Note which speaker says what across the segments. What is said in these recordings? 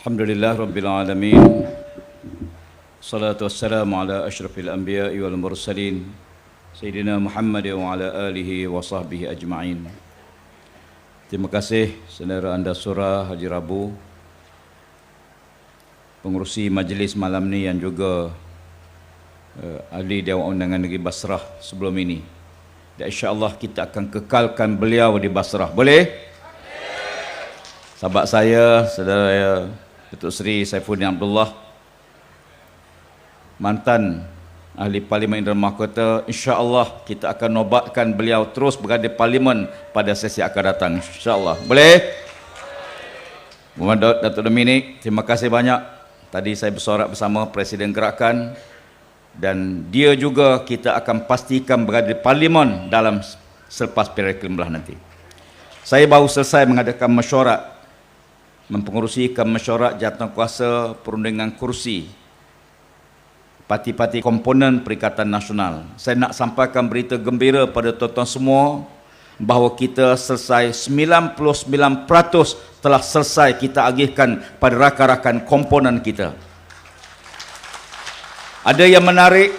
Speaker 1: Alhamdulillah Rabbil Alamin. Salatu wassalamu ala ashrafil anbiya'i wal mursalin Sayyidina Muhammad wa ala alihi wa sahbihi ajma'in. Terima kasih saudara anda surah Haji Rabu, pengurusi majlis malam ni yang juga ahli Dewan Undangan Negeri Basrah sebelum ini. Dan insya-Allah kita akan kekalkan beliau di Basrah. Boleh? Sahabat saya, saudara Datuk Seri Saifuddin Abdullah, mantan ahli Parlimen Indra Mahkota, insya-Allah kita akan nobatkan beliau terus berada di Parlimen pada sesi akan datang, insya-Allah. Boleh? Muhammad Datuk Dominik, terima kasih banyak. Tadi saya bersorak bersama Presiden Gerakan dan dia juga kita akan pastikan berada di Parlimen dalam selepas periode ke-15 nanti. Saya baru selesai mengadakan mesyuarat, mempengerusikan mesyuarat jawatankuasa perundingan kursi parti-parti komponen Perikatan Nasional. Saya nak sampaikan berita gembira pada tuan-tuan semua bahawa kita selesai 99% telah selesai kita agihkan pada rakan-rakan komponen kita. Ada yang menarik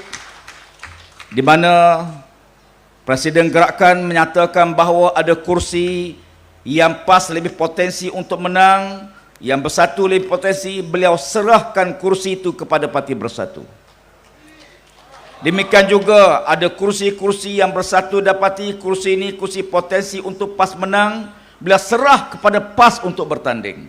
Speaker 1: di mana Presiden Gerakan menyatakan bahawa ada kursi yang PAS lebih potensi untuk menang, yang Bersatu lebih potensi, beliau serahkan kursi itu kepada Parti Bersatu. Demikian juga ada kursi-kursi yang Bersatu dapati, kursi ini kursi potensi untuk PAS menang, beliau serah kepada PAS untuk bertanding.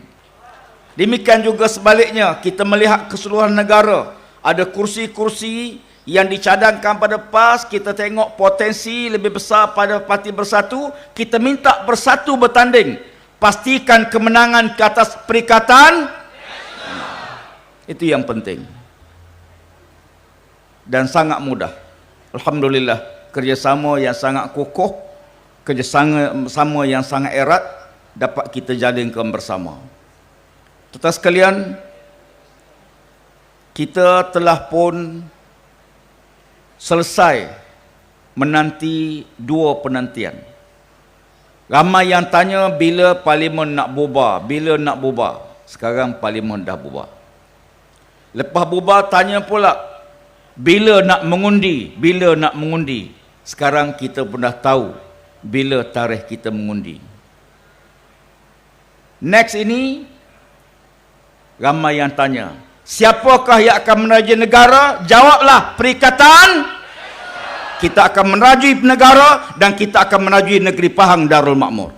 Speaker 1: Demikian juga sebaliknya, kita melihat keseluruhan negara, ada kursi-kursi yang dicadangkan pada PAS, kita tengok potensi lebih besar pada Parti Bersatu, kita minta Bersatu bertanding, pastikan kemenangan ke atas Perikatan. Itu yang penting dan sangat mudah. Alhamdulillah, kerjasama yang sangat kokoh, kerjasama yang sangat erat dapat kita jalinkan bersama. Tuan-tuan sekalian, kita telah pun selesai menanti dua penantian. Ramai yang tanya bila Parlimen nak bubar, bila nak bubar. Sekarang Parlimen dah bubar. Lepas bubar tanya pula bila nak mengundi, bila nak mengundi. Sekarang kita pun dah tahu bila tarikh kita mengundi. Next ini ramai yang tanya, siapakah yang akan meraja negara? Jawablah, Perikatan. Kita akan merajui negara dan kita akan merajui negeri Pahang Darul Makmur.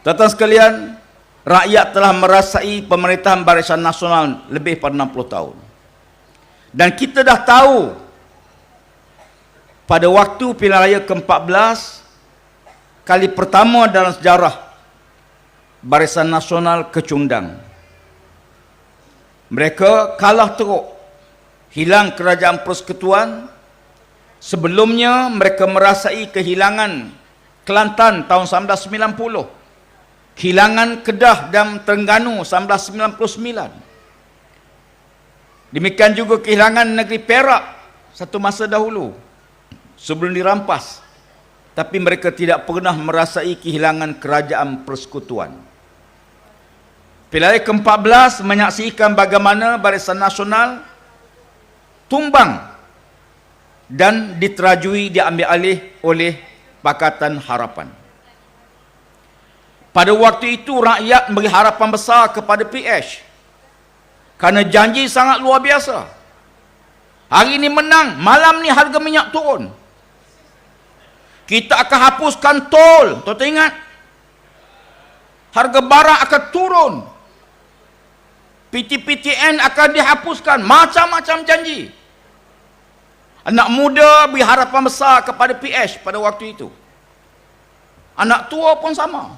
Speaker 1: Tuan-tuan sekalian, rakyat telah merasai pemerintahan Barisan Nasional lebih pada 60 tahun. Dan kita dah tahu pada waktu pilihan raya ke-14, kali pertama dalam sejarah Barisan Nasional kecundang. Mereka kalah teruk, hilang kerajaan persekutuan. Sebelumnya mereka merasai kehilangan Kelantan tahun 1990, kehilangan Kedah dan Terengganu 1999. Demikian juga kehilangan negeri Perak satu masa dahulu sebelum dirampas. Tapi mereka tidak pernah merasai kehilangan kerajaan persekutuan. Pilihan raya ke-14 menyaksikan bagaimana Barisan Nasional tumbang dan diterajui, diambil alih oleh Pakatan Harapan. Pada waktu itu rakyat beri harapan besar kepada PH kerana janji sangat luar biasa. Hari ini menang, malam ni harga minyak turun. Kita akan hapuskan tol, tuan ingat? Harga barang akan turun. PTPTN akan dihapuskan, macam-macam janji. Anak muda beri harapan besar kepada PH pada waktu itu. Anak tua pun sama.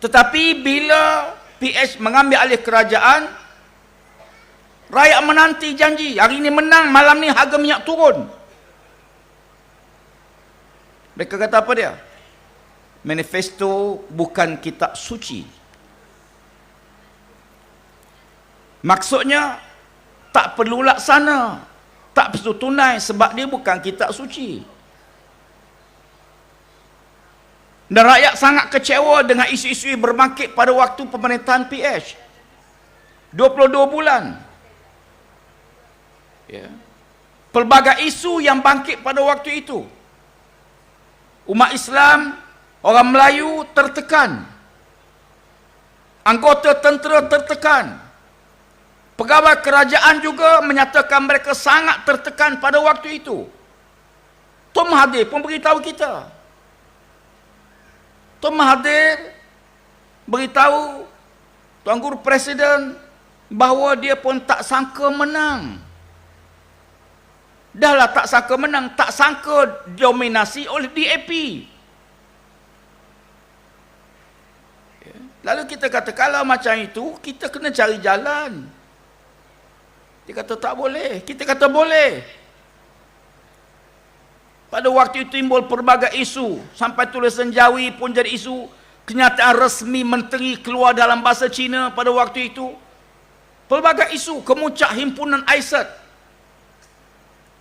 Speaker 1: Tetapi bila PH mengambil alih kerajaan, rakyat menanti janji. Hari ini menang, malam ni harga minyak turun. Mereka kata apa dia? Manifesto bukan kitab suci. Maksudnya tak perlu laksana, tak perlu tunai sebab dia bukan kitab suci. Dan rakyat sangat kecewa dengan isu-isu yang berbangkit pada waktu pemerintahan PH. 22 bulan. Ya. Pelbagai isu yang bangkit pada waktu itu. Umat Islam, orang Melayu tertekan. Anggota tentera tertekan. Pegawai kerajaan juga menyatakan mereka sangat tertekan pada waktu itu. Tuan Mahathir pun beritahu kita. Tuan Mahathir beritahu Tuan Guru Presiden bahawa dia pun tak sangka menang. Dahlah tak sangka menang, tak sangka dominasi oleh DAP. Lalu kita kata, kalau macam itu, kita kena cari jalan. Dia kata tak boleh. Kita kata boleh. Pada waktu itu timbul pelbagai isu. Sampai tulisan Jawi pun jadi isu. Kenyataan resmi menteri keluar dalam bahasa Cina pada waktu itu. Pelbagai isu. Kemuncak himpunan AISAT.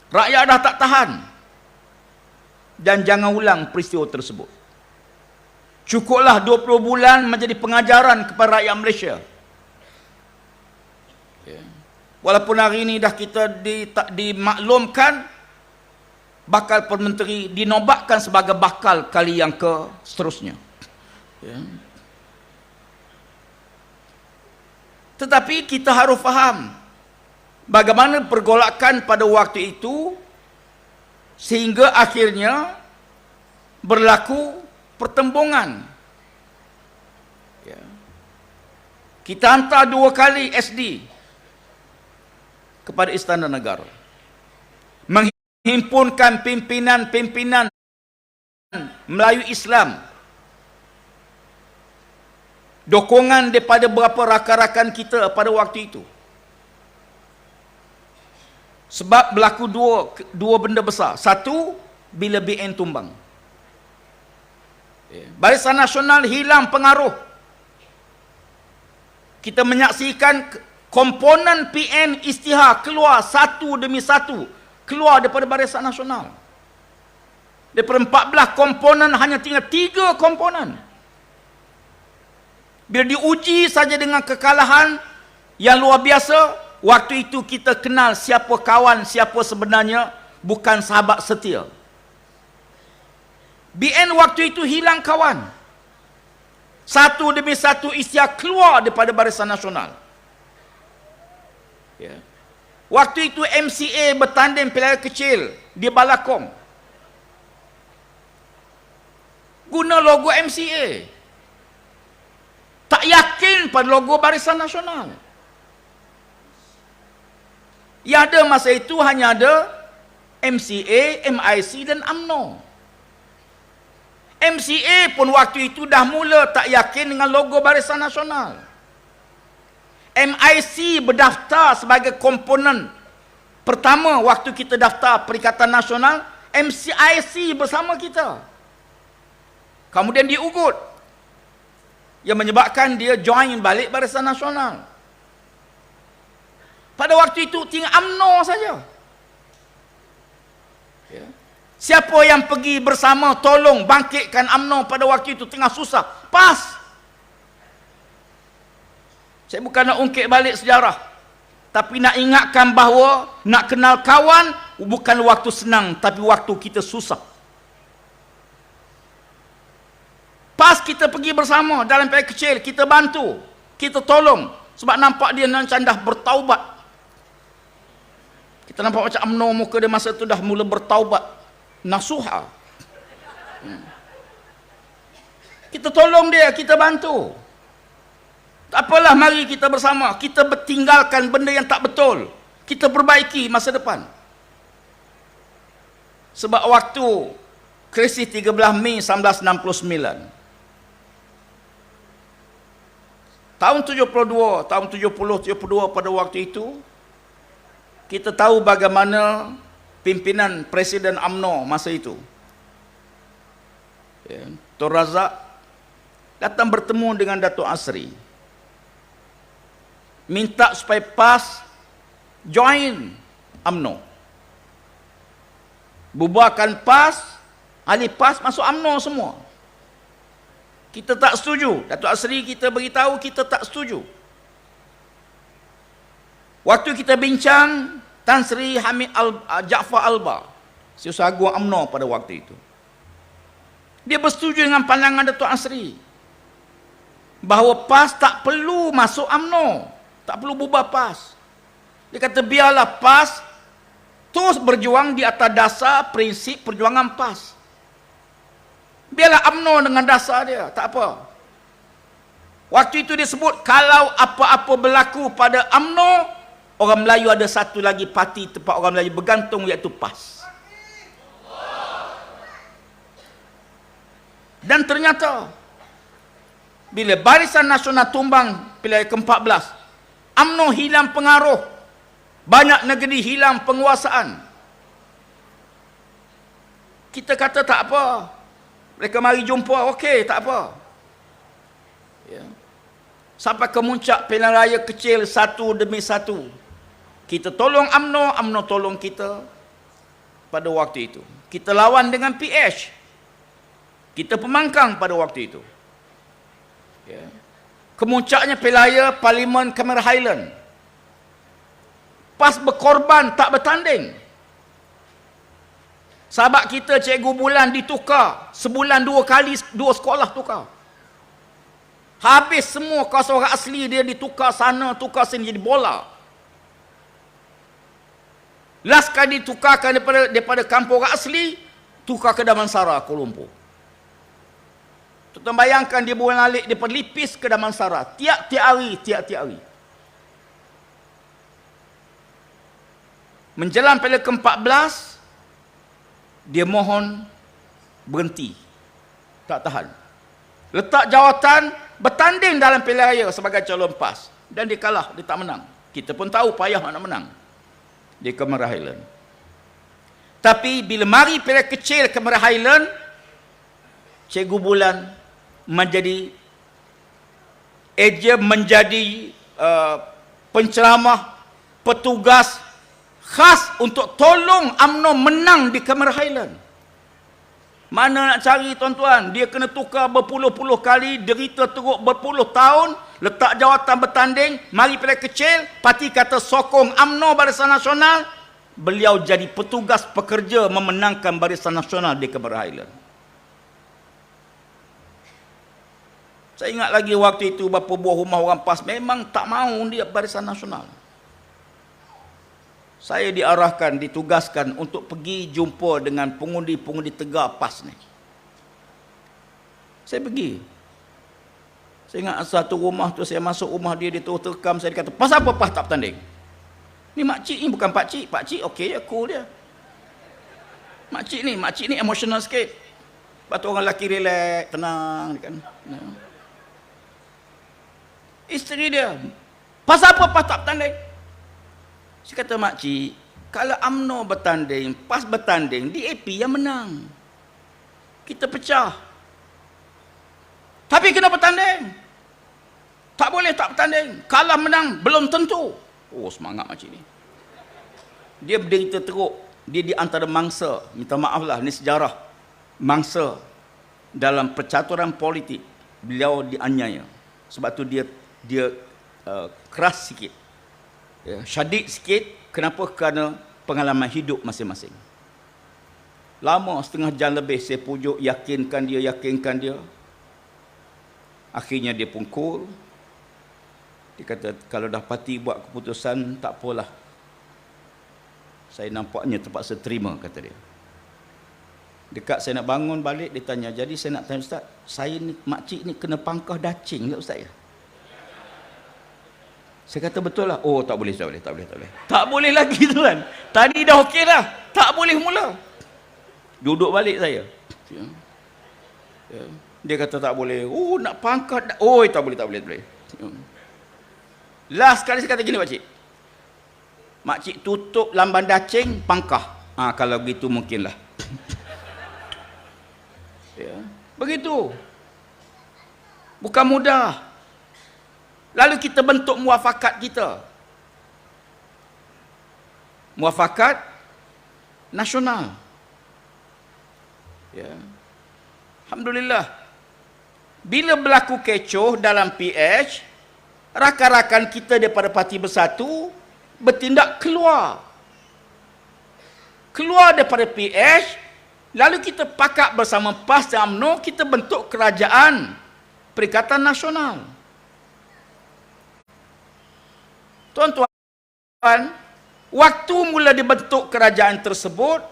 Speaker 1: Rakyat dah tak tahan. Dan jangan ulang peristiwa tersebut. Cukuplah 20 bulan menjadi pengajaran kepada rakyat Malaysia. Walaupun hari ini dah kita dimaklumkan, bakal Perdana Menteri dinobatkan sebagai bakal kali yang ke seterusnya. Ya. Tetapi kita harus faham bagaimana pergolakan pada waktu itu sehingga akhirnya berlaku pertembungan. Ya. Kita hantar 2 kali SD kepada Istana Negara. Menghimpunkan pimpinan-pimpinan Melayu Islam. Dokongan daripada beberapa rakan-rakan kita pada waktu itu. Sebab berlaku dua benda besar. Satu, bila BN tumbang. Barisan Nasional hilang pengaruh. Kita menyaksikan komponen PN Isytihar keluar satu demi satu. Keluar daripada Barisan Nasional. Daripada 14 komponen hanya tinggal 3 komponen. Bila diuji saja dengan kekalahan yang luar biasa, waktu itu kita kenal siapa kawan, siapa sebenarnya bukan sahabat setia. BN waktu itu hilang kawan. Satu demi satu Isytihar keluar daripada Barisan Nasional. Ya. Waktu itu MCA bertanding pilihan kecil di Balakong. Guna logo MCA. Tak yakin pada logo Barisan Nasional. Yang ada masa itu hanya ada MCA, MIC dan UMNO. MCA pun waktu itu dah mula tak yakin dengan logo Barisan Nasional. MIC berdaftar sebagai komponen pertama waktu kita daftar Perikatan Nasional. MCIC bersama kita. Kemudian diugut. Yang menyebabkan dia join balik Barisan Nasional. Pada waktu itu tinggal UMNO saja. Ya. Siapa yang pergi bersama tolong bangkitkan UMNO pada waktu itu tengah susah? PAS. Saya bukan nak ungkit balik sejarah. Tapi nak ingatkan bahawa nak kenal kawan bukan waktu senang, tapi waktu kita susah. PAS kita pergi bersama dalam pihak kecil, kita bantu, kita tolong. Sebab nampak dia macam dah bertaubat. Kita nampak macam UMNO muka dia masa tu dah mula bertaubat. Nasuha. Kita tolong dia, kita bantu. Tak apalah, mari kita bersama. Kita bertinggalkan benda yang tak betul. Kita perbaiki masa depan. Sebab waktu krisis 13 Mei 1969. Tahun 72, tahun 70, 72 pada waktu itu, kita tahu bagaimana pimpinan Presiden UMNO masa itu. Ya, Tun Razak datang bertemu dengan Datuk Asri. Minta supaya PAS join UMNO. Bubarkan PAS, ahli PAS masuk UMNO semua. Kita tak setuju. Datuk Asri kita beritahu kita tak setuju. Waktu kita bincang, Tan Sri Hamid Jaafar Alba, Setiausaha Agung UMNO pada waktu itu, dia bersetuju dengan pandangan Datuk Asri bahawa PAS tak perlu masuk UMNO, tak perlu bubar PAS. Dia kata biarlah PAS terus berjuang di atas dasar prinsip perjuangan PAS. Biarlah UMNO dengan dasar dia, tak apa. Waktu itu dia sebut kalau apa-apa berlaku pada UMNO, orang Melayu ada satu lagi parti tempat orang Melayu bergantung, iaitu PAS. Dan ternyata bila Barisan Nasional tumbang pilihan ke-14, UMNO hilang pengaruh, banyak negeri hilang penguasaan. Kita kata tak apa, mereka mari jumpa, okey, tak apa. Ya. Sampai ke muncak pilihan raya kecil satu demi satu. Kita tolong UMNO, UMNO tolong kita pada waktu itu. Kita lawan dengan PH. Kita pemangkang pada waktu itu. Ya. Kemuncaknya pilihan raya Parlimen Cameron Highland. PAS berkorban, tak bertanding. Sahabat kita Cikgu Bulan ditukar. Sebulan 2 kali, 2 sekolah tukar. Habis semua kawasan orang asli dia ditukar sana, tukar sini, jadi bola. Last kali ditukarkan daripada kampung orang asli, tukar ke Damansara, Kuala Lumpur. Tuan bayangkan dia boleh alik daripada Lipis ke Damansara. Tiap-tiap hari. Menjelang pilihan ke-14, dia mohon berhenti, tak tahan, letak jawatan, bertanding dalam pilihan raya sebagai calon PAS, dan dia kalah, dia tak menang. Kita pun tahu payah nak menang di Cameron Highland. Tapi bila mari pilihan kecil Cameron Highland, Cikgu Bulan menjadi ejen, menjadi penceramah, petugas khas untuk tolong UMNO menang di Cameron Highland. Mana nak cari tuan-tuan? Dia kena tukar berpuluh-puluh kali, derita teruk berpuluh tahun, letak jawatan bertanding, mari pilihan kecil, parti kata sokong UMNO Barisan Nasional, beliau jadi petugas pekerja memenangkan Barisan Nasional di Cameron Highland. Saya ingat lagi waktu itu beberapa buah rumah orang PAS memang tak mahu dia Barisan Nasional. Saya diarahkan, ditugaskan untuk pergi jumpa dengan pengundi-pengundi tegar PAS ni. Saya pergi. Saya ingat satu rumah tu, saya masuk rumah dia, dia terus terkam, saya kata, pasal apa PAS tak bertanding? Ni makcik ni bukan pakcik. Pakcik okey je, cool dia. Makcik ni emotional sikit. Lepas tu orang lelaki relax, tenang kan. Isteri dia, pasal apa PAS tak bertanding? Saya kata, makcik, kalau UMNO bertanding, PAS bertanding, DAP yang menang. Kita pecah. Tapi kena bertanding. Tak boleh tak bertanding. Kalah menang, belum tentu. Oh, semangat makcik ni. Dia berderita teruk. Dia di antara mangsa, minta maaf lah, ni sejarah. Mangsa dalam percaturan politik, beliau dianiaya. Sebab tu dia keras sikit. Ya, syadid sikit. Kenapa? Kerana pengalaman hidup masing-masing. Lama, setengah jam lebih saya pujuk, yakinkan dia. Akhirnya dia pun cool. Dia kata, kalau dah parti buat keputusan, tak apalah. Saya nampaknya terpaksa terima, kata dia. Dekat saya nak bangun balik, dia tanya, jadi saya nak tanya Ustaz, saya ni, makcik ni kena pangkah dacing ke Ustaz ya? Saya kata betul lah. Oh, tak boleh. Tak boleh lagi tuan. Tadi dah okey dah. Tak boleh mula. Duduk balik saya. Dia kata tak boleh. Oh, nak pangkat. Oh, tak boleh. Last kali saya kata gini, makcik. Makcik tutup lamban dacing, pangkah. Kalau begitu mungkinlah. Begitu. Bukan mudah. Lalu kita bentuk muafakat kita. Muafakat nasional. Ya. Alhamdulillah. Bila berlaku kecoh dalam PH, rakan-rakan kita daripada Parti Bersatu bertindak keluar daripada PH, lalu kita pakat bersama PAS dan UMNO, kita bentuk kerajaan Perikatan Nasional. Tuan-tuan, waktu mula dibentuk kerajaan tersebut,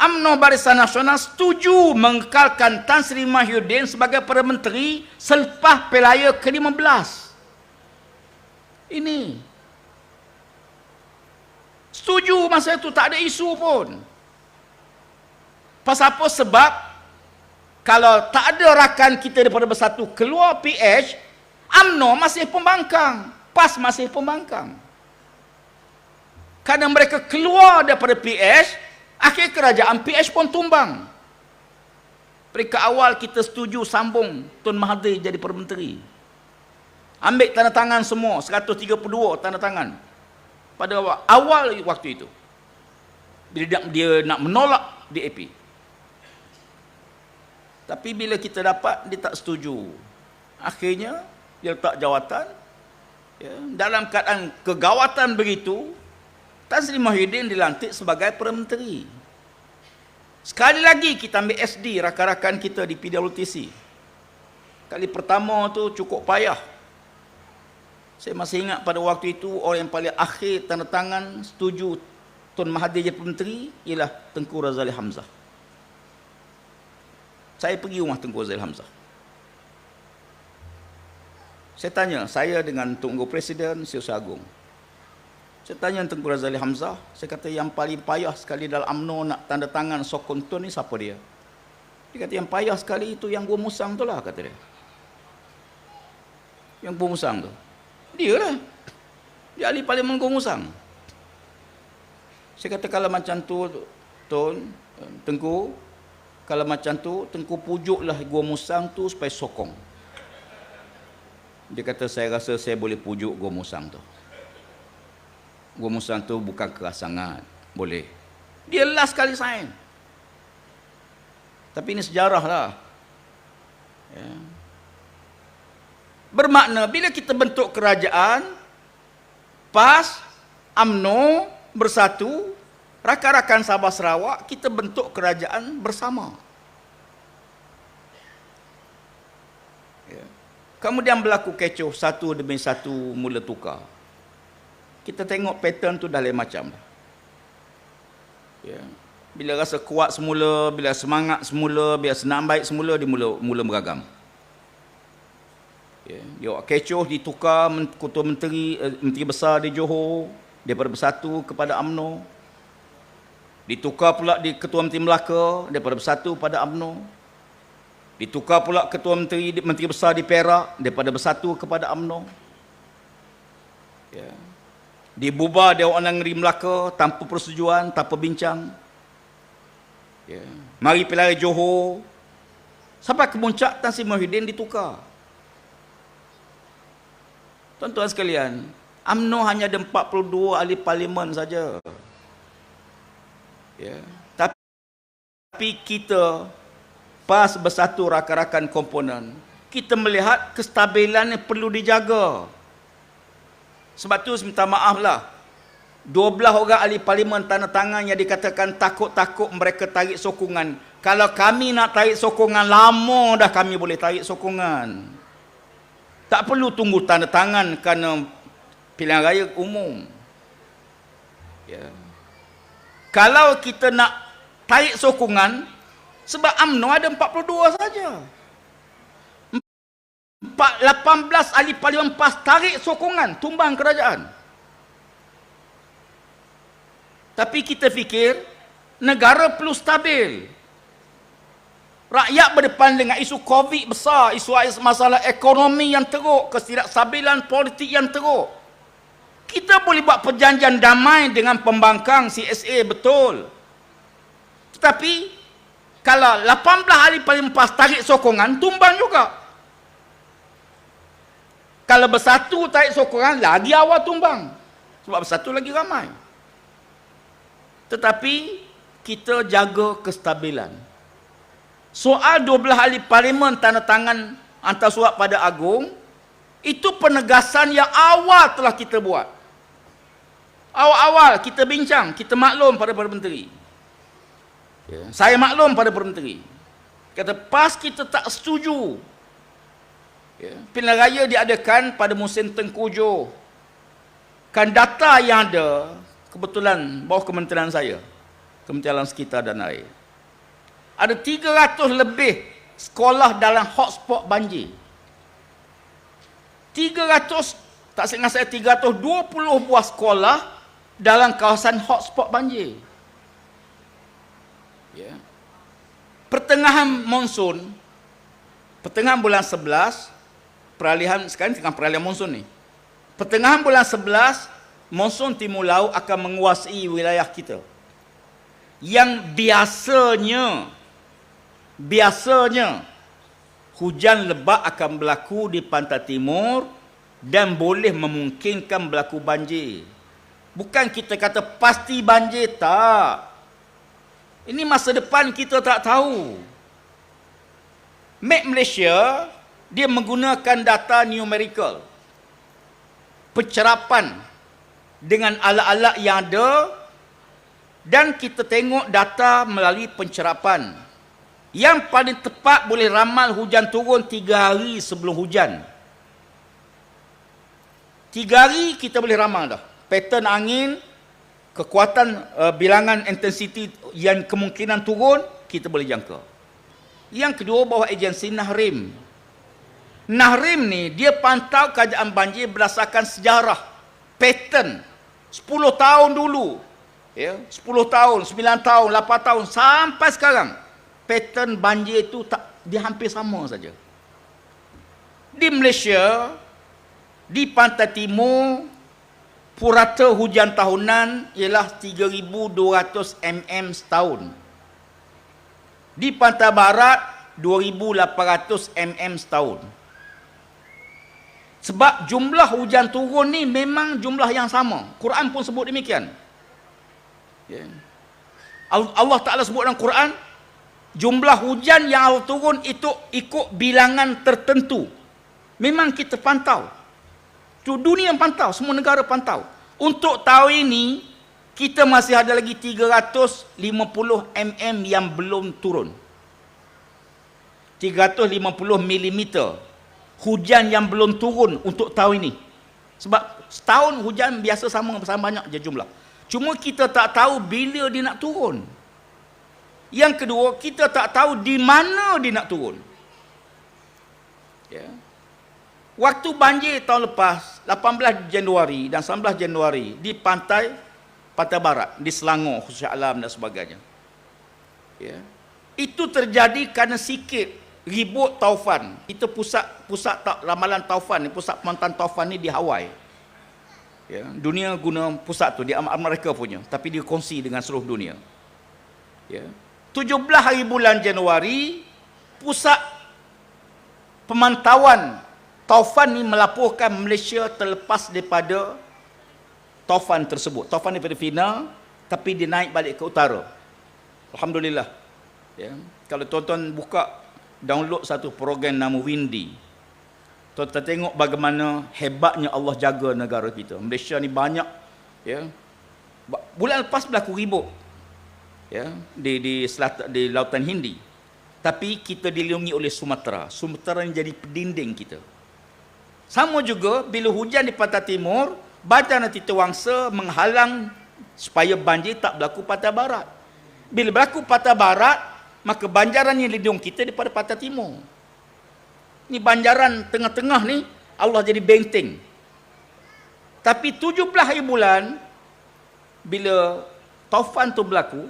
Speaker 1: UMNO Barisan Nasional setuju mengekalkan Tan Sri Mahyudin sebagai Perdana Menteri selepas Pelaya ke-15. Ini setuju masa itu, tak ada isu pun. Pasal apa? Sebab kalau tak ada rakan kita daripada Bersatu keluar PH, UMNO masih pembangkang, PAS masih pembangkang. Kerana mereka keluar daripada PH, akhir kerajaan PH pun tumbang. Peringkat awal kita setuju sambung Tun Mahathir jadi Perdana Menteri. Ambil tanda tangan semua, 132 tanda tangan pada awal waktu itu, bila dia nak menolak DAP. Tapi bila kita dapat, dia tak setuju. Akhirnya dia letak jawatan, ya, dalam keadaan kegawatan begitu, Tan Sri Mahyudin dilantik sebagai Perdana Menteri. Sekali lagi kita ambil SD rakan-rakan kita di PWTC. Kali pertama tu cukup payah. Saya masih ingat pada waktu itu orang yang paling akhir tanda tangan setuju Tun Mahathir jadi Menteri ialah Tengku Razali Hamzah. Saya pergi rumah Tengku Razali Hamzah. Saya tanya, saya dengan Tunggu Presiden Setiausaha Agung. Saya tanya Tengku Razali Hamzah, saya kata yang paling payah sekali dalam UMNO nak tanda tangan sokong Tun ni siapa dia? Dia kata yang payah sekali itu yang Gua Musang tu lah, kata dia. Yang Gua Musang tu. Dia lah. Dia ahli Parlimen Gua Musang. Saya kata kalau macam tu Tun, Tengku, kalau macam tu Tengku pujuklah Gua Musang tu supaya sokong. Dia kata saya rasa saya boleh pujuk Gua Musang tu. Gua Musang tu bukan keras sangat, boleh. Dia last kali sign. Tapi ini sejarah lah. Ya. Bermakna bila kita bentuk kerajaan, PAS, UMNO bersatu, rakan-rakan Sabah Sarawak, kita bentuk kerajaan bersama. Ya. Kemudian berlaku kecoh, satu demi satu mula tukar. Kita tengok pattern tu dah lain macam dah. Ya. Bila rasa kuat semula, bila semangat semula, bila senang baik semula, dia mula beragam. Ya. Dia kecoh, ditukar Ketua Menteri, Menteri Besar di Johor daripada Bersatu kepada UMNO. Ditukar pula di Ketua Menteri Melaka daripada Bersatu pada UMNO. Ditukar pula Ketua Menteri Besar di Perak daripada Bersatu kepada UMNO. Ya. Dibubar Dewan Negeri Melaka tanpa persetujuan, tanpa bincang. Ya. Mari Pelari Johor sampai ke puncak Tan Sri Mahyudin ditukar. Tuan-tuan sekalian, UMNO hanya ada 42 ahli parlimen saja. Ya. Tapi kita PAS Bersatu rakan-rakan komponen, kita melihat kestabilan yang perlu dijaga. Sebab tu minta maaf lah, 12 orang ahli parlimen tanda tangan yang dikatakan takut-takut mereka tarik sokongan. Kalau kami nak tarik sokongan, lama dah kami boleh tarik sokongan. Tak perlu tunggu tanda tangan kerana pilihan raya umum. Ya. Kalau kita nak tarik sokongan, sebab UMNO ada 42 saja. 18 ahli parlimen PAS tarik sokongan, tumbang kerajaan. Tapi kita fikir negara perlu stabil. Rakyat berdepan dengan isu COVID besar, isu masalah ekonomi yang teruk, ketidakstabilan politik yang teruk. Kita boleh buat perjanjian damai dengan pembangkang CSA, betul. Tetapi kalau 18 ahli parlimen PAS tarik sokongan, tumbang juga. Kalau Bersatu tarik sokongan, lagi awal tumbang. Sebab Bersatu lagi ramai. Tetapi kita jaga kestabilan. Soal 12 ahli parlimen tanda tangan hantar surat pada Agung, itu penegasan yang awal telah kita buat. Awal-awal kita bincang, kita maklum pada Perdana Menteri. Ya. Saya maklum pada Perdana Menteri. Kata PAS kita tak setuju. Ya. Pilihan raya diadakan pada musim tengkujuh. Kan data yang ada, kebetulan bawah kementerian saya, Kementerian Alam Sekitar dan Air, ada 300 lebih sekolah dalam hotspot banjir. 300, tak ingat saya, 320 buah sekolah dalam kawasan hotspot banjir. Ya. Pertengahan monsun, pertengahan bulan 11, peralihan sekarang tengah peralihan monsun ni. Pertengahan bulan 11, monsun timur laut akan menguasai wilayah kita. Yang biasanya hujan lebat akan berlaku di pantai timur dan boleh memungkinkan berlaku banjir. Bukan kita kata pasti banjir, tak. Ini masa depan kita tak tahu. Map Malaysia, dia menggunakan data numerical. Pencerapan dengan alat-alat yang ada, dan kita tengok data melalui pencerapan. Yang paling tepat boleh ramal hujan turun 3 hari sebelum hujan. 3 hari kita boleh ramal dah. Pattern angin, kekuatan bilangan intensiti yang kemungkinan turun, kita boleh jangka. Yang kedua, bawah agensi Nahrim. Nahrim ni, dia pantau keadaan banjir berdasarkan sejarah, pattern, 10 tahun dulu. Ya, 10 tahun, 9 tahun, 8 tahun, sampai sekarang. Pattern banjir itu dia hampir sama saja. Di Malaysia, di pantai timur, purata hujan tahunan ialah 3,200 mm setahun. Di pantai barat 2,800 mm setahun. Sebab jumlah hujan turun ni memang jumlah yang sama. Quran pun sebut demikian. Ya. Allah Ta'ala sebut dalam Quran, jumlah hujan yang Allah turun itu ikut bilangan tertentu. Memang kita pantau. Dunia pantau, semua negara pantau. Untuk tahun ini, kita masih ada lagi 350 mm yang belum turun. 350 mm hujan yang belum turun untuk tahun ini. Sebab setahun hujan biasa sama banyak je jumlah. Cuma kita tak tahu bila dia nak turun. Yang kedua, kita tak tahu di mana dia nak turun. Ya. Waktu banjir tahun lepas, 18 Januari dan 19 Januari, di pantai barat, di Selangor, khususnya Alam dan sebagainya. Ya. Itu terjadi kerana sikit ribut taufan. Itu pusat ramalan taufan, pusat pemantauan taufan ni di Hawaii. Ya. Dunia guna pusat tu, dia mereka punya, tapi dia kongsi dengan seluruh dunia. Ya. 17 hari bulan Januari, pusat pemantauan taufan ni melaporkan Malaysia terlepas daripada taufan tersebut. Taufan daripada Fina, tapi dia naik balik ke utara. Alhamdulillah. Ya. Kalau tuan-tuan buka, download satu program nama Windy, tuan-tuan tengok bagaimana hebatnya Allah jaga negara kita. Malaysia ni banyak, ya. Bulan lepas berlaku ribut, ya, di Lautan Hindi. Tapi kita dilindungi oleh Sumatera. Sumatera ni jadi pendinding kita. Sama juga bila hujan di pantai timur, Badan Titiwangsa menghalang supaya banjir tak berlaku pantai barat. Bila berlaku pantai barat, maka banjaran yang lindung kita daripada pantai timur. Ni banjaran tengah-tengah ni Allah jadi benteng. Tapi 17 hari bulan bila taufan tu berlaku,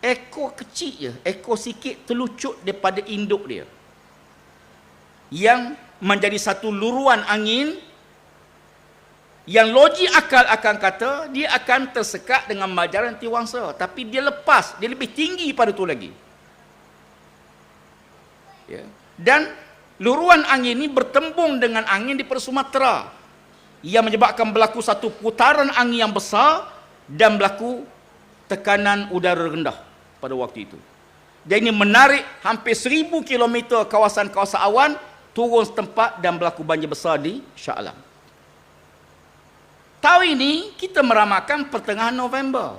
Speaker 1: ekor kecil je, ekor sikit terlucut daripada induk dia, yang menjadi satu luruan angin yang logik akal akan kata dia akan tersekat dengan banjaran Titiwangsa, tapi dia lepas, dia lebih tinggi pada tu lagi. Ya. Dan luruan angin ini bertembung dengan angin di Sumatera yang menyebabkan berlaku satu putaran angin yang besar dan berlaku tekanan udara rendah pada waktu itu. Dia ini menarik hampir 1000 kilometer kawasan-kawasan awan turun setempat dan berlaku banjir besar di Shah Alam. Tahun ini kita meramalkan pertengahan November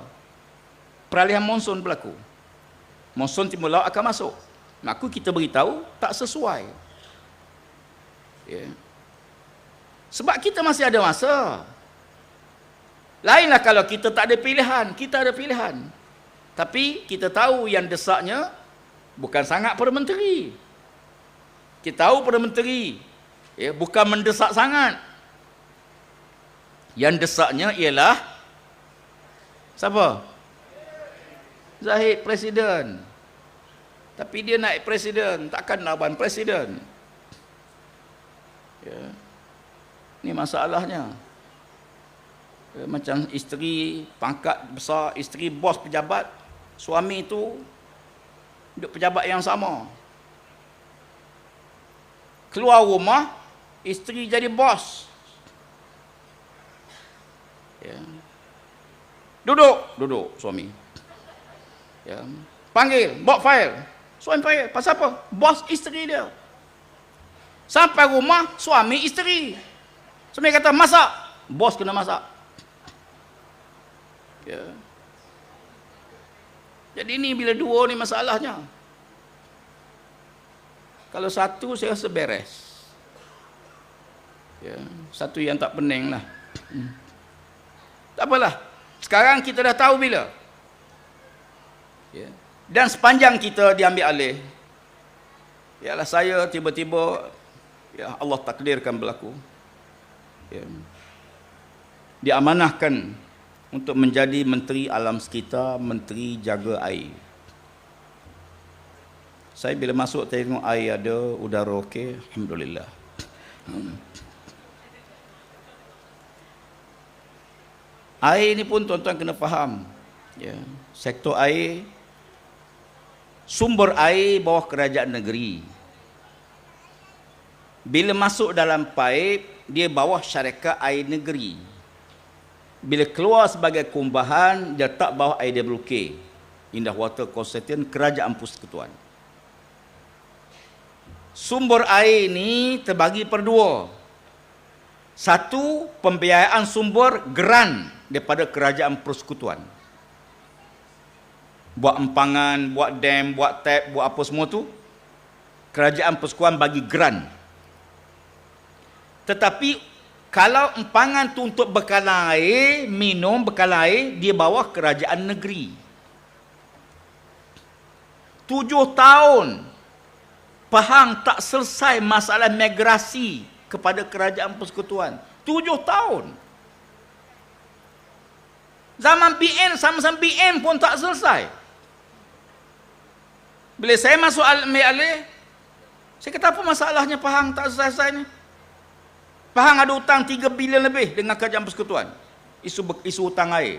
Speaker 1: peralihan monsun berlaku. Monsun timur laut akan masuk. Maka kita beritahu tak sesuai. Ya. Sebab kita masih ada masa. Lainlah kalau kita tak ada pilihan, kita ada pilihan. Tapi kita tahu yang desaknya bukan sangat Perdana Menteri. Kita tahu Perdana Menteri bukan mendesak sangat. Yang desaknya ialah siapa? Zahid Presiden. Tapi dia naik Presiden, takkan lawan Presiden. Ya. Ini masalahnya. Macam isteri pangkat besar, isteri bos pejabat, suami itu duduk pejabat yang sama. Keluar rumah, isteri jadi bos. Ya. Duduk suami. Ya. Panggil, bawa fail. Suami panggil, pasal apa? Bos isteri dia. Sampai rumah, suami isteri. Suami kata masak, bos kena masak. Ya. Jadi ini bila dua ni masalahnya. Kalau satu saya rasa beres. Ya, satu yang tak pening lah. Tak apalah. Sekarang kita dah tahu bila. Ya. Dan sepanjang kita diambil alih. Yalah saya tiba-tiba ya Allah takdirkan berlaku. Ya. Diamanahkan untuk menjadi Menteri Alam Sekitar, Menteri Jaga Air. Saya bila masuk tengok air ada, udara okey, alhamdulillah. Air ni pun tuan-tuan kena faham. Ya, sektor air, sumber air bawah kerajaan negeri. Bila masuk dalam paip, dia bawah syarikat air negeri. Bila keluar sebagai kumbahan, dia tak bawah IWK, Indah Water Consortium, Kerajaan Persekutuan. Sumber air ini terbagi per dua. Satu, pembiayaan sumber grant daripada Kerajaan Persekutuan. Buat empangan, buat dam, buat tap, buat apa semua tu, Kerajaan Persekutuan bagi grant. Tetapi kalau empangan tu untuk bekalan air, minum bekalan air, dia bawah kerajaan negeri. 7 tahun Pahang tak selesai masalah migrasi kepada kerajaan persekutuan. 7 tahun. Zaman PN, sama-sama PN pun tak selesai. Bila saya masuk alih, saya kata apa masalahnya Pahang tak selesai ni? Pahang ada hutang 3 bilion lebih dengan kerajaan persekutuan. Isu hutang air.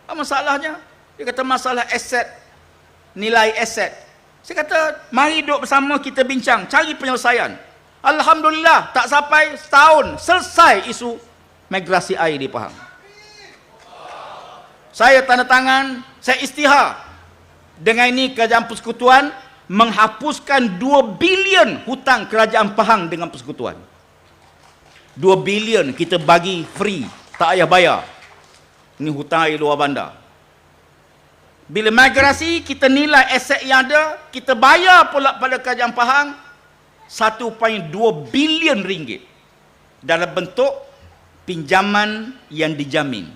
Speaker 1: Apa masalahnya? Dia kata masalah aset, nilai aset. Saya kata, mari duduk bersama kita bincang, cari penyelesaian. Alhamdulillah, tak sampai setahun, selesai isu migrasi air di Pahang. Saya tanda tangan, saya istihar. Dengan ini kerajaan persekutuan menghapuskan 2 bilion hutang kerajaan Pahang dengan persekutuan. 2 bilion kita bagi free, tak payah bayar. Ini hutang air luar bandar. Bila migrasi, kita nilai aset yang ada, kita bayar pula pada kerajaan Pahang 1.2 bilion ringgit dalam bentuk pinjaman yang dijamin.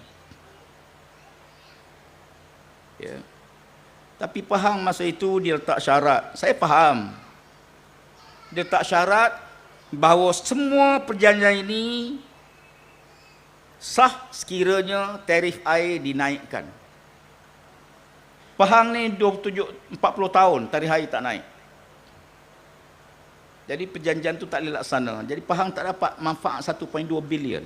Speaker 1: Ya. Tapi Pahang masa itu dia letak syarat. Saya faham. Dia letak syarat bahawa semua perjanjian ini sah sekiranya tarif air dinaikkan. Pahang ni 40 tahun tarif air tak naik. Jadi perjanjian tu tak boleh laksana. Jadi Pahang tak dapat manfaat 1.2 bilion.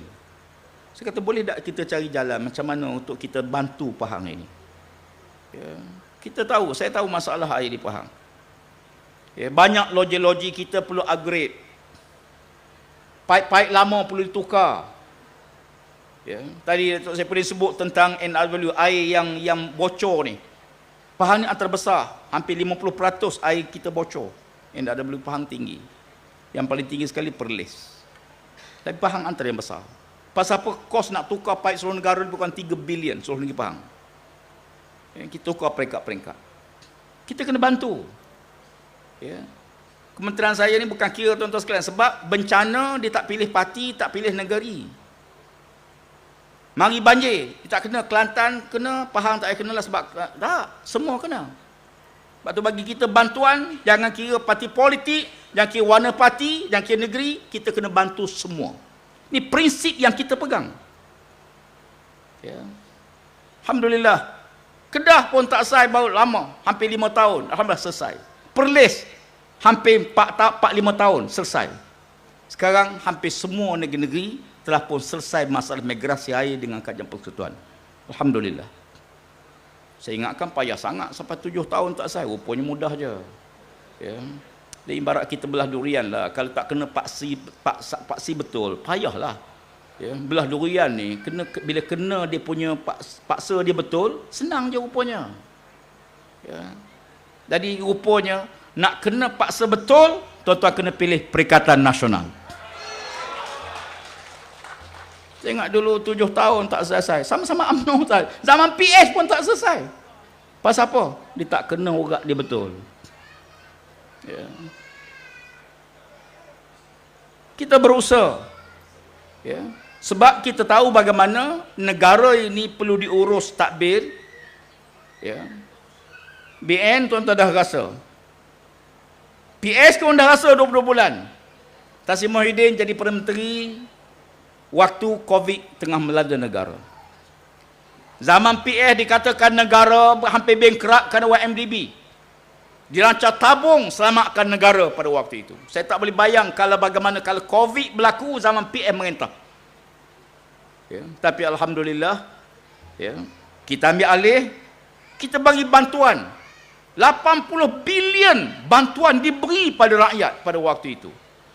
Speaker 1: Saya kata boleh tak kita cari jalan macam mana untuk kita bantu Pahang ini. Ya. Kita tahu, saya tahu masalah air di Pahang. Ya, banyak loji-loji kita perlu upgrade. Paip-paip lama perlu ditukar. Ya, tadi saya pernah sebut tentang NRW, air yang bocor ni. Pahang ni antara besar, hampir 50% air kita bocor. Yang ada beli Pahang tinggi. Yang paling tinggi sekali Perlis. Tapi Pahang antara yang besar. Pasal apa kos nak tukar paip seluruh negara bukan 3 bilion seluruh negeri Pahang. Kita tukar peringkat-peringkat. Kita kena bantu. Ya. Kementerian saya ni bukan kira tuan-tuan sekalian, sebab bencana dia tak pilih parti, tak pilih negeri. Mari banjir, dia tak kena, Kelantan kena, Pahang tak kena lah, sebab tak, semua kena. Sebab tu bagi kita bantuan, jangan kira parti politik, jangan kira warna parti, jangan kira negeri, kita kena bantu semua. Ini prinsip yang kita pegang. Ya. Alhamdulillah. Kedah pun tak selesai baru lama, hampir 5 tahun. Alhamdulillah selesai. Perlis hampir 4-5 tahun selesai. Sekarang hampir semua negeri-negeri telah pun selesai masalah migrasi air dengan Kerajaan Persekutuan. Alhamdulillah. Saya ingatkan payah sangat sampai 7 tahun tak selesai. Rupanya mudah je. Ya. Dia ibarat kita belah durian lah. Kalau tak kena paksi betul, payahlah. Ya, belah durian ni bila kena dia punya paksa dia betul, senang je rupanya. Ya. Jadi rupanya nak kena paksa betul, tuan-tuan kena pilih Perikatan Nasional. Saya ingat dulu 7 tahun tak selesai. Sama-sama UMNO tak. Zaman PS pun tak selesai. Pasal apa? Dia tak kena urat dia betul. Ya. Kita berusaha. Ya. Sebab kita tahu bagaimana negara ini perlu diurus tadbir. Ya. BN tuan-tuan dah rasa. PS pun dah rasa 20 bulan. Tan Sri Muhyiddin jadi Perdana Menteri waktu COVID tengah melanda negara. Zaman PS dikatakan negara hampir bankrupt kerana YMDB. Dirancang tabung selamatkan negara pada waktu itu. Saya tak boleh bayang bagaimana kalau COVID berlaku zaman PS merintah. Ya, tapi alhamdulillah, ya, kita ambil alih, kita bagi bantuan. 80 bilion bantuan diberi pada rakyat pada waktu itu.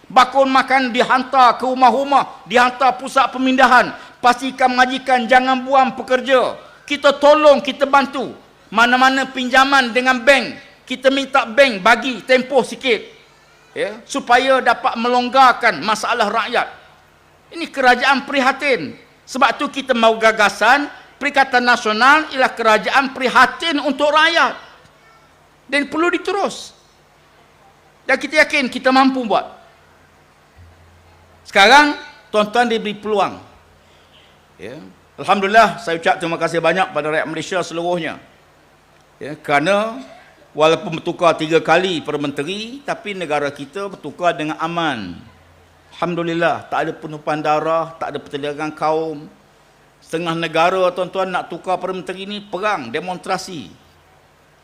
Speaker 1: Bakul makan dihantar ke rumah-rumah, dihantar pusat pemindahan, pastikan majikan jangan buang pekerja. Kita tolong, kita bantu. Mana-mana pinjaman dengan bank, kita minta bank bagi tempoh sikit, ya, supaya dapat melonggarkan masalah rakyat. Ini kerajaan prihatin. Sebab tu kita mau gagasan Perikatan Nasional ialah kerajaan prihatin untuk rakyat. Dan perlu diterus. Dan kita yakin kita mampu buat. Sekarang tuan-tuan diberi peluang. Ya. Alhamdulillah, saya ucap terima kasih banyak pada rakyat Malaysia seluruhnya. Ya, kerana walaupun bertukar 3 kali Perdana Menteri, tapi negara kita bertukar dengan aman. Alhamdulillah, tak ada penumpahan darah, tak ada pertelagakan kaum. Setengah negara tuan-tuan nak tukar Perdana Menteri ni perang, demonstrasi.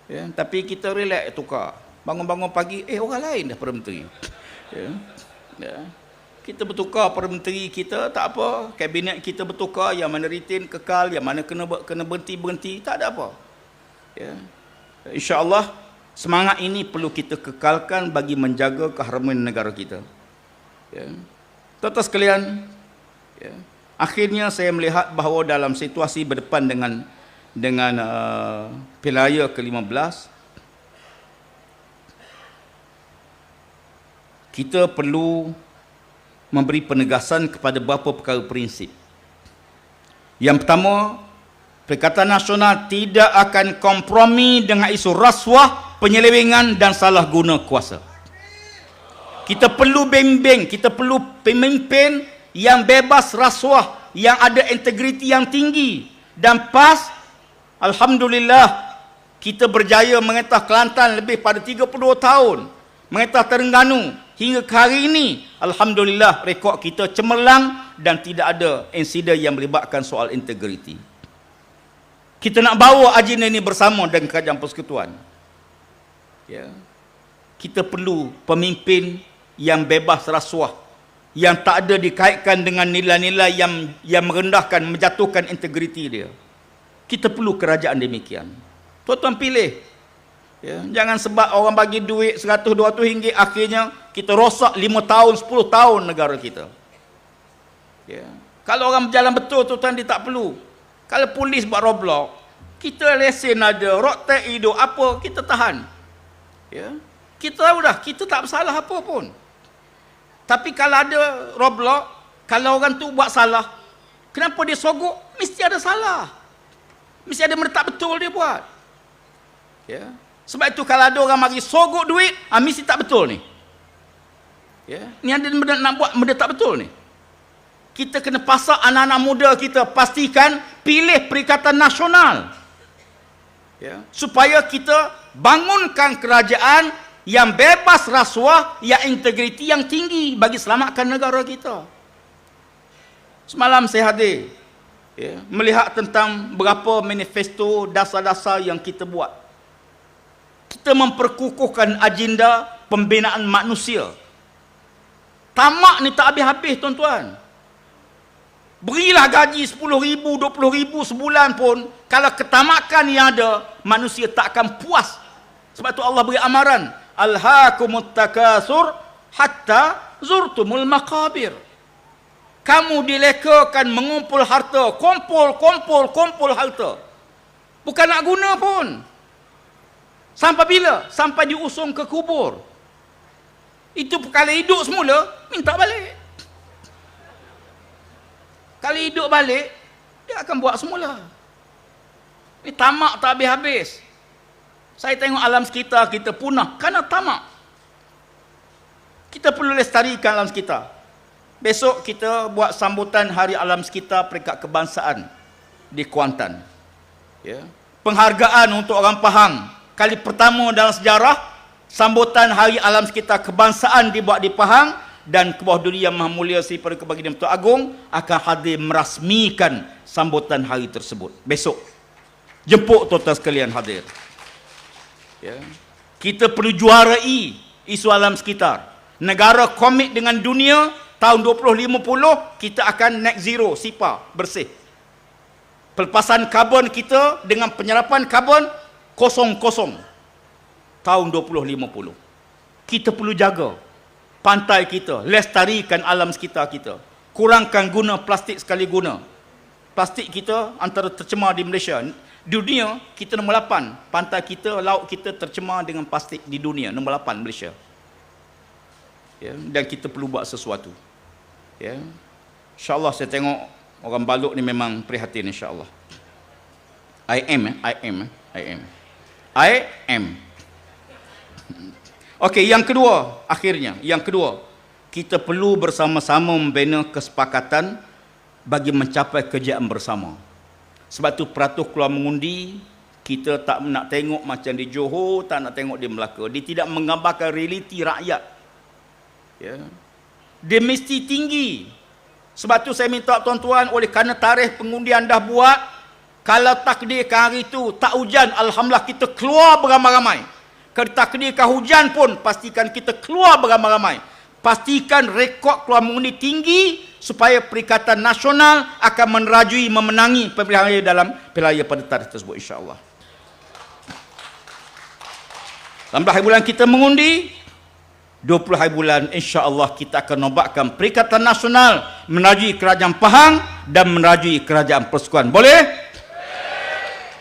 Speaker 1: Ya, tapi kita relax tukar. Bangun-bangun pagi, orang lain dah Perdana Menteri. Ya. Ya. Kita bertukar Perdana Menteri kita, tak apa. Kabinet kita bertukar, yang mana retain kekal, yang mana kena berhenti, tak ada apa. Ya. InsyaAllah, semangat ini perlu kita kekalkan bagi menjaga keharmonian negara kita. Ya. Tuan-tuan sekalian, ya, akhirnya saya melihat bahawa dalam situasi berdepan dengan pilihan raya ke-15, kita perlu memberi penegasan kepada beberapa perkara prinsip. Yang pertama, Perikatan Nasional tidak akan kompromi dengan isu rasuah, penyelewengan dan salah guna kuasa. Kita perlu bimbing, kita perlu pemimpin yang bebas rasuah, yang ada integriti yang tinggi dan PAS. Alhamdulillah, kita berjaya mengetah Kelantan lebih pada 32 tahun, mengetah Terengganu hingga ke hari ini. Alhamdulillah, rekod kita cemerlang dan tidak ada insiden yang melibatkan soal integriti. Kita nak bawa agenda ini bersama dengan Kerajaan Persekutuan. Ya. Kita perlu pemimpin yang bebas rasuah, yang tak ada dikaitkan dengan nilai-nilai yang merendahkan, menjatuhkan integriti dia. Kita perlu kerajaan demikian. Tuan-tuan pilih. Ya, jangan sebab orang bagi duit 100-200 ringgit, akhirnya kita rosak 5 tahun, 10 tahun negara kita. Ya. Kalau orang berjalan betul, tuan-tuan, dia tak perlu. Kalau polis buat roadblock, Kita lesen ada, rotek hidup apa, kita tahan. Ya. Kita tahu dah, kita tak bersalah apa pun. Tapi kalau ada roblok, kalau orang tu buat salah, kenapa dia sogok? Mesti ada salah. Mesti ada benda tak betul dia buat. Ya. Sebab itu kalau ada orang mari sogok duit, mesti tak betul ni. Ya. Ni ada benda nak buat benda tak betul ni. Kita kena pasak anak-anak muda kita, pastikan pilih Perikatan Nasional. Ya. Supaya kita bangunkan kerajaan yang bebas rasuah, yang integriti yang tinggi bagi selamatkan negara kita. Semalam saya hadir, ya, melihat tentang berapa manifesto dasar-dasar yang kita buat. Kita memperkukuhkan agenda pembinaan manusia. Tamak ni tak habis-habis tuan-tuan. Berilah gaji 10,000, 20,000 sebulan pun, kalau ketamakan yang ada, manusia tak akan puas. Sebab tu Allah beri amaran, alhaakumut takasur hatta zurtumul maqabir. Kamu dilekakan mengumpul harta, kumpul harta. Bukan nak guna pun. Sampai bila? Sampai diusung ke kubur. Itu kalau hidup semula, minta balik. Kalau hidup balik, dia akan buat semula. Ini tamak tak habis-habis. Saya tengok alam sekitar kita punah kerana tamak. Kita perlu lestarikan alam sekitar. Besok kita buat sambutan Hari Alam Sekitar peringkat kebangsaan di Kuantan. Ya. Penghargaan untuk orang Pahang. Kali pertama dalam sejarah, sambutan Hari Alam Sekitar kebangsaan dibuat di Pahang, dan ke bawah duri yang Maha Mulia Sri Paduka Baginda Tuan Agong akan hadir merasmikan sambutan hari tersebut. Besok. Jemput tuan-tuan sekalian hadir. Ya. Kita perlu juarai isu alam sekitar. Negara komit dengan dunia, tahun 2050 kita akan net zero, SIPA, bersih. Pelepasan karbon kita dengan penyerapan karbon kosong. Tahun 2050. Kita perlu jaga pantai kita, lestarikan alam sekitar kita. Kurangkan guna plastik sekali guna. Plastik kita antara tercemar di Malaysia. Di dunia, kita nombor 8. Pantai kita, laut kita tercemar dengan plastik di dunia. Nombor 8 Malaysia. Ya, dan kita perlu buat sesuatu. Ya. InsyaAllah saya tengok orang Balok ni memang prihatin insyaAllah. I am. Okey, yang kedua, akhirnya, kita perlu bersama-sama membina kesepakatan bagi mencapai kejayaan bersama. Sebab tu peratus keluar mengundi, kita tak nak tengok macam di Johor, tak nak tengok di Melaka. Dia tidak menggambarkan realiti rakyat. Ya. Dia mesti tinggi. Sebab tu saya minta tuan-tuan, oleh kerana tarikh pengundian dah buat, kalau takdirkan hari itu tak hujan, alhamdulillah kita keluar beramai-ramai. Kalau takdirkan hujan pun, pastikan kita keluar beramai-ramai. Pastikan rekod keluar mengundi tinggi, supaya Perikatan Nasional akan menerajui, memenangi pemilihan raya dalam pilihan raya pada tarikh tersebut insyaAllah. 16 hari bulan kita mengundi, 20 hari bulan insyaAllah kita akan nobatkan Perikatan Nasional menerajui Kerajaan Pahang dan menerajui Kerajaan Persekutuan. Boleh?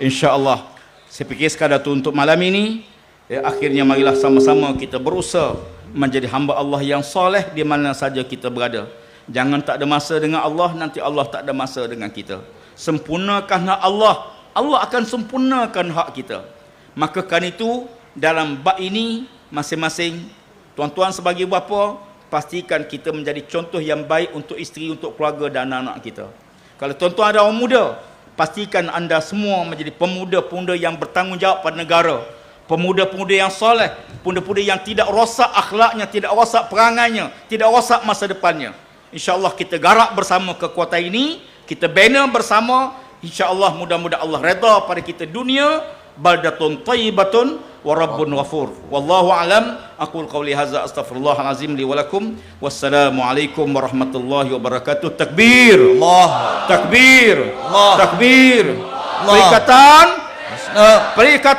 Speaker 1: InsyaAllah. Saya fikir sekadar itu untuk malam ini. Ya, akhirnya marilah sama-sama kita berusaha menjadi hamba Allah yang soleh di mana saja kita berada. Jangan tak ada masa dengan Allah, nanti Allah tak ada masa dengan kita. Sempurnakan hak Allah, Allah akan sempurnakan hak kita. Maka kan itu, dalam bab ini, masing-masing tuan-tuan sebagai bapa, pastikan kita menjadi contoh yang baik untuk isteri, untuk keluarga dan anak-anak kita. Kalau tuan-tuan ada orang muda, pastikan anda semua menjadi pemuda-pemuda yang bertanggungjawab pada negara. Pemuda-pemuda yang soleh, pemuda-pemuda yang tidak rosak akhlaknya, tidak rosak perangainya, tidak rosak masa depannya. InsyaAllah kita garap bersama kekuatan ini, kita bina bersama. InsyaAllah mudah-mudahan Allah redha pada kita dunia. Baldatun tayyibatun wa rabbun ghafur. Wallahu alam. Aqul qawli hadza astaghfirullahalazim li wa lakum. Wassalamualaikum warahmatullahi wabarakatuh. Takbir. Allah. Takbir. Allah. Takbir. Allah. Perikatan. Perikatan.